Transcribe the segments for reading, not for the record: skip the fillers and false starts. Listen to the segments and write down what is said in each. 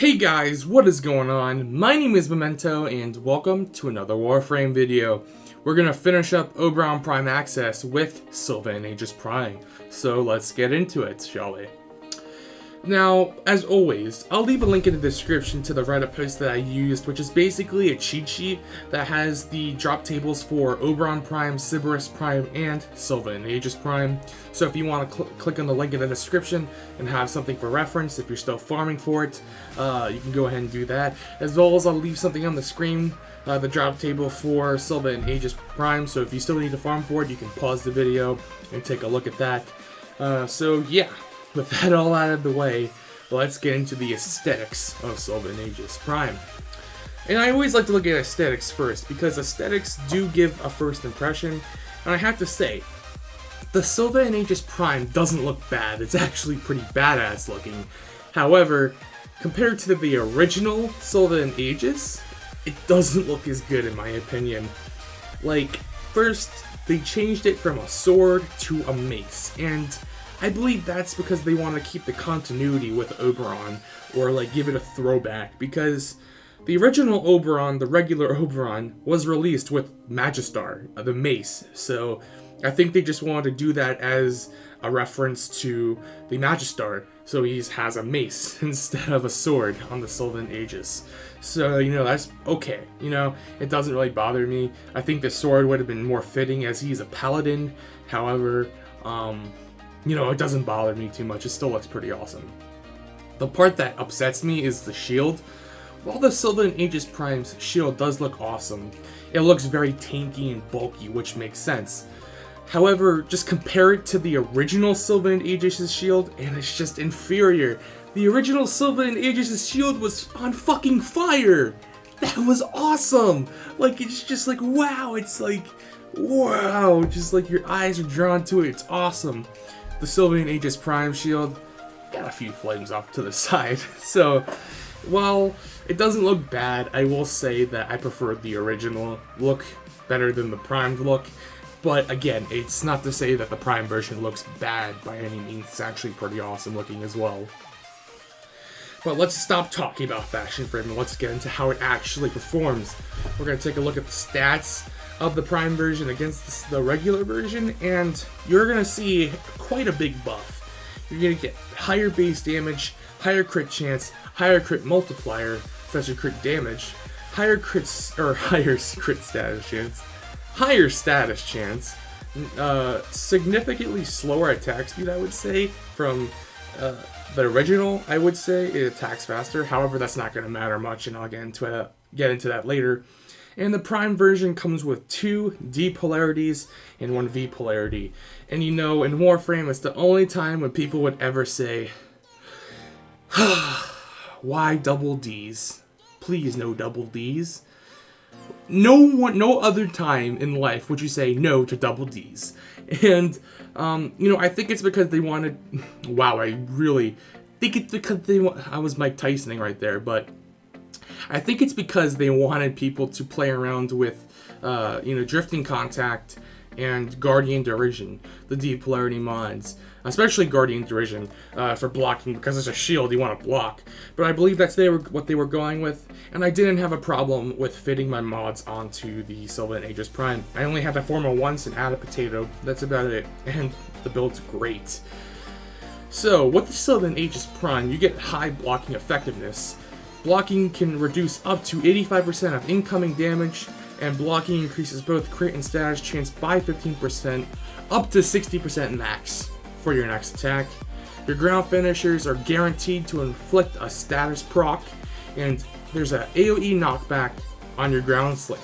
Hey guys, what is going on? My name is Memento and welcome to another Warframe video. We're gonna finish up Oberon Prime access with Silva and Aegis Prime. So let's get into it, shall we? Now, as always, I'll leave a link in the description to the Reddit post that I used, which is basically a cheat sheet that has the drop tables for Oberon Prime, Silva Prime, and Silva and Aegis Prime. So if you want to click on the link in the description and have something for reference, if you're still farming for it, you can go ahead and do that. As well as I'll leave something on the screen, the drop table for Silva and Aegis Prime, so if you still need to farm for it, you can pause the video and take a look at that. So yeah. With that all out of the way, let's get into the aesthetics of Silva and Aegis Prime. And I always like to look at aesthetics first, because aesthetics do give a first impression, and I have to say, the Silva and Aegis Prime doesn't look bad. It's actually pretty badass looking. However, compared to the original Silva and Aegis, it doesn't look as good in my opinion. Like, first, they changed it from a sword to a mace, and I believe that's because they want to keep the continuity with Oberon, or like give it a throwback, because the original Oberon, the regular Oberon, was released with Magistar, the mace, so I think they just wanted to do that as a reference to the Magistar, so he has a mace instead of a sword on the Silva and Aegis. So, you know, that's okay, you know, it doesn't really bother me. I think the sword would have been more fitting as he's a paladin, however, you know, it doesn't bother me too much. It still looks pretty awesome. The part that upsets me is the shield. While the Silva and Aegis Prime's shield does look awesome, it looks very tanky and bulky, which makes sense. However, just compare it to the original Silva and Aegis' shield, and it's just inferior. The original Silva and Aegis' shield was on fucking fire! That was awesome! Like, it's just like, wow, it's like, wow, just like your eyes are drawn to it, it's awesome. The Silva and Aegis Prime shield got a few flames off to the side. So, while it doesn't look bad, I will say that I prefer the original look better than the primed look. But again, it's not to say that the Prime version looks bad by any means. It's actually pretty awesome looking as well. But let's stop talking about Faction Frame and let's get into how it actually performs. We're going to take a look at the stats of the Prime version against the regular version, and you're going to see quite a big buff. You're going to get higher base damage, higher crit chance, higher crit multiplier, such as crit damage, higher crits, or higher crit status chance, higher status chance, significantly slower attack speed, I would say, from the original. I would say it attacks faster, however that's not going to matter much, and I'll get into that later. And the Prime version comes with 2 D polarities and 1 V polarity. And you know, in Warframe, it's the only time when people would ever say, why double Ds? Please, no double Ds. No other time in life would you say no to double Ds. And, you know, I think it's because they wanted, wow, I really think it's because they want, I was Mike Tysoning right there, but I think it's because they wanted people to play around with, you know, Drifting Contact and Guardian Derision, the D polarity mods, especially Guardian Derision, for blocking, because it's a shield you want to block. But I believe that's what they were going with, and I didn't have a problem with fitting my mods onto the Silva and Aegis Prime. I only had to forma once and add a potato, that's about it, and the build's great. So, with the Silva and Aegis Prime, you get high blocking effectiveness. Blocking can reduce up to 85% of incoming damage, and blocking increases both crit and status chance by 15%, up to 60% max for your next attack. Your ground finishers are guaranteed to inflict a status proc, and there's an AoE knockback on your ground slam.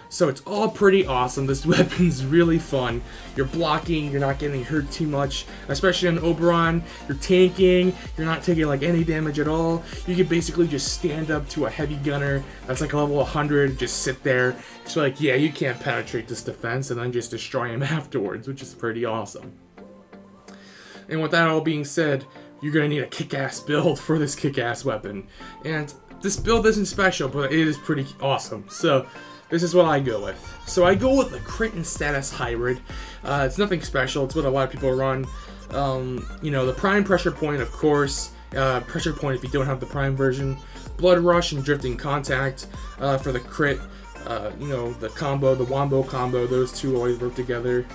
So it's all pretty awesome. This weapon's really fun. You're blocking, you're not getting hurt too much, especially on Oberon. You're tanking, you're not taking like any damage at all. You can basically just stand up to a heavy gunner that's like a level 100, just sit there, just like, yeah, you can't penetrate this defense, and then just destroy him afterwards, which is pretty awesome. And with that all being said, you're gonna need a kick-ass build for this kick-ass weapon. And this build isn't special, but it is pretty awesome. So this is what I go with. So I go with the crit and status hybrid. It's nothing special. It's what a lot of people run. You know, the Prime pressure point, of course. Pressure point if you don't have the Prime version. Blood Rush and Drifting Contact for the crit. You know, the combo, the Wombo combo, those two always work together.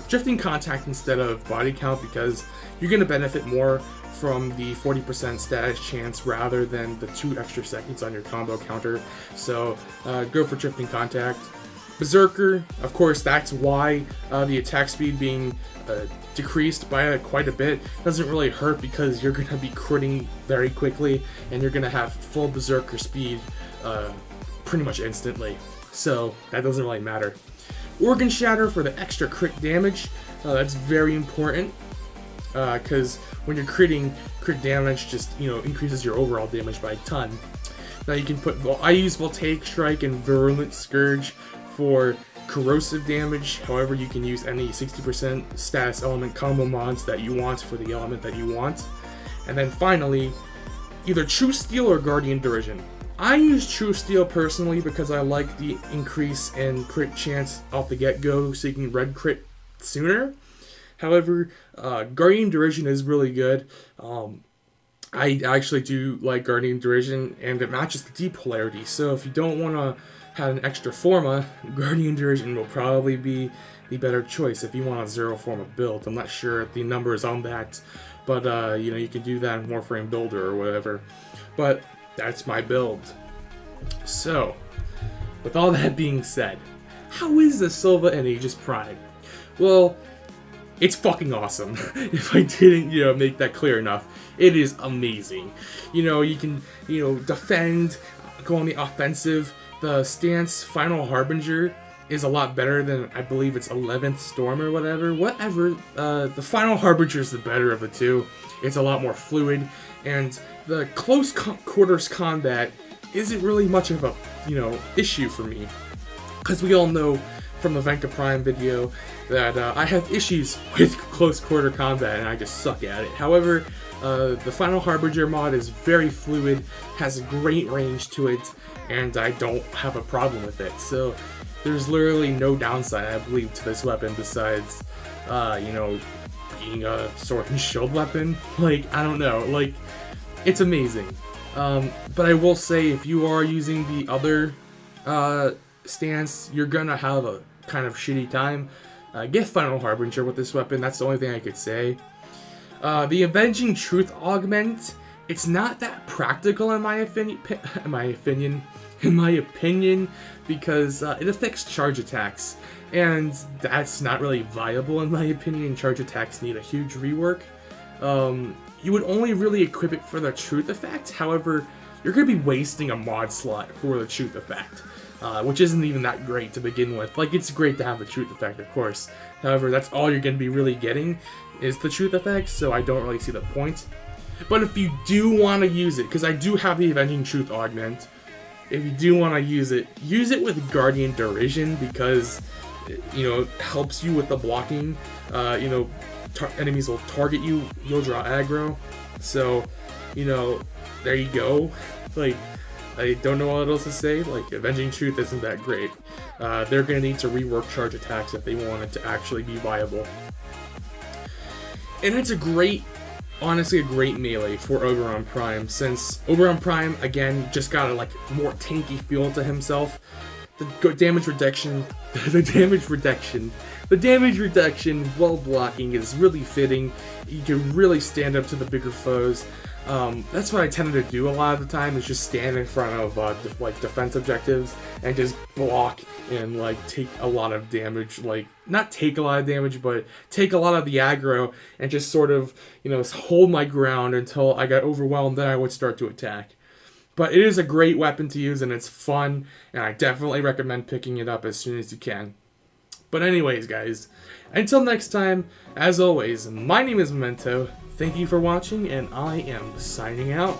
Drifting Contact instead of Body Count because you're going to benefit more from the 40% status chance rather than the 2 extra seconds on your combo counter. So go for Drifting Contact. Berserker, of course, that's why the attack speed being decreased by quite a bit doesn't really hurt because you're going to be critting very quickly and you're going to have full Berserker speed pretty much instantly. So that doesn't really matter. Organ Shatter for the extra crit damage. That's very important because when you're critting, crit damage just, you know, increases your overall damage by a ton. Now you can put, I use Voltaic Strike and Virulent Scourge for corrosive damage. However, you can use any 60% status element combo mods that you want for the element that you want. And then finally, either True Steel or Guardian Derision. I use True Steel personally because I like the increase in crit chance off the get-go so you can red crit sooner. However, Guardian Derision is really good. I actually do like Guardian Derision and it matches the D polarity. So if you don't want to have an extra forma, Guardian Derision will probably be the better choice if you want a 0 forma build. I'm not sure the numbers on that, but you know, you can do that in Warframe Builder or whatever. But that's my build. So, with all that being said, how is the Silva and Aegis Prime? Well, it's fucking awesome. If I didn't, you know, make that clear enough, it is amazing. You know, you can, you know, defend, go on the offensive. The stance Final Harbinger is a lot better than, I believe it's 11th Storm or whatever. The Final Harbinger is the better of the two. It's a lot more fluid, and the close quarters combat isn't really much of a, you know, issue for me. Because we all know from the Eleventh Prime video that I have issues with close quarter combat and I just suck at it. However, the Final Harbinger mod is very fluid, has a great range to it, and I don't have a problem with it. So there's literally no downside, I believe, to this weapon besides, you know, being a sword and shield weapon. Like, I don't know, like, it's amazing. But I will say, if you are using the other stance, you're gonna have a kind of shitty time. Get Final Harbinger with this weapon, that's the only thing I could say. The Avenging Truth augment, it's not that practical in my opinion, because it affects charge attacks, and that's not really viable in my opinion. Charge attacks need a huge rework. You would only really equip it for the truth effect. However, you're going to be wasting a mod slot for the truth effect, which isn't even that great to begin with. Like, it's great to have the truth effect, of course. However, that's all you're going to be really getting is the truth effect, so I don't really see the point. But if you do want to use it, because I do have the Avenging Truth augment, if you do want to use it with Guardian Derision because, you know, it helps you with the blocking. You know, enemies will target you, you'll draw aggro. So, you know, there you go. Like, I don't know what else to say. Like, Avenging Truth isn't that great. They're going to need to rework charge attacks if they want it to actually be viable. And it's a great, honestly a great melee for Oberon Prime, since Oberon Prime, again, just got a like more tanky feel to himself. The damage reduction while blocking is really fitting. You can really stand up to the bigger foes. That's what I tended to do a lot of the time, is just stand in front of like defense objectives and just block and like take a lot of damage. Like, not take a lot of damage, but take a lot of the aggro and just sort of, you know, hold my ground until I got overwhelmed. Then I would start to attack. But it is a great weapon to use and it's fun, and I definitely recommend picking it up as soon as you can. But anyways, guys, until next time, as always, my name is Memento. Thank you for watching, and I am signing out.